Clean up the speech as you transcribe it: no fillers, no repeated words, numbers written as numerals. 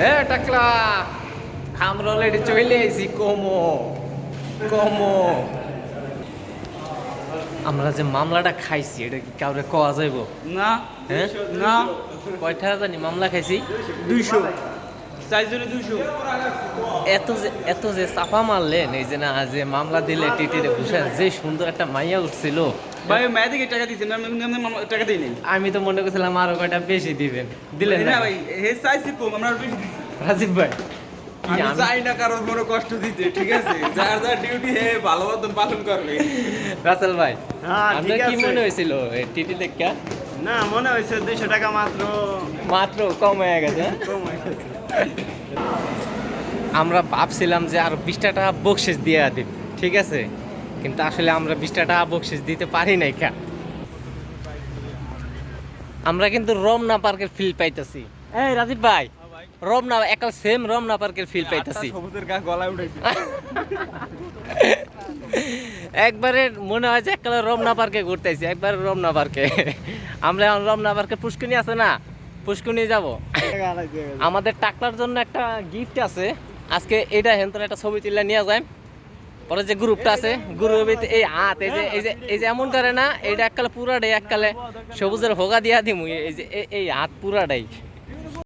এ টাকলা আমরা অলরেডি চলে আইছি কমো কমো আমরা যে মামলাটা খাইছি এটা কি কাউরে কোয়া যাইব না হ্যাঁ না কয়টা জানি মামলা খাইছি 200 চারজনে 200 এত যে চাপা মারলেন এই যে না যে মামলা দিলে টিটিরে বসে যে সুন্দর একটা মাইয়া উঠছিল ভাই মেয়েদিকে টাকা দিয়েছেন টাকা দিই নাই আমি তো মনে করছিলাম আরো কয়টা বেশি দিবেন দিলেন না না ভাই হে চাইছি কম আমরা বেশি দিছি রাজীব ভাই আমি চাই না কারো বড় কষ্ট দিতে ঠিক আছে যার যার ডিউটি হে ভালো মতন পালন করবে রাসেল ভাই হ্যাঁ, আপনার ঠিক কি আছে। মনে হয়েছিল এই টিটি দেখা না মনে হয়েছে 200 টাকা মাত্র মাত্র কম হয়ে গেছে হ্যাঁ? কম হয়ে গেছে। আমরা ভাবছিলাম যে আর 20 টাকা বকশিস দিয়ে দিব ঠিক আছে কিন্তু আসলে আমরা 20 টাকা বকশিস দিতে পারি নাই কা আমরা কিন্তু রমনা পার্কের ফিল পাইতাছি এই রাজীব ভাই রমনা একাল সেম রমনা পার্কের ফিল পাইতাছি সবুজের গা গলায় উঠাইছে একবারে মনে হয় যে এককালে রমনা পার্কে ঘুরতেছি একবার রমনা পার্কে আমরা এখন রমনা পার্কে পুষ্কুনি আছে না পুষ্কুনি যাব আমাদের টাকলার জন্য একটা গিফট আছে আজকে এটা হেনতন একটা ছবি তুলে নিয়ে যায় পরে যে গ্রুপটা আছে গ্রুপে এই হাত এই যে এমন করে না এইটা এককালে পুরাটাই এককালে সবুজের হোগা দিয়া দিমু এই যে এই হাত পুরাটাই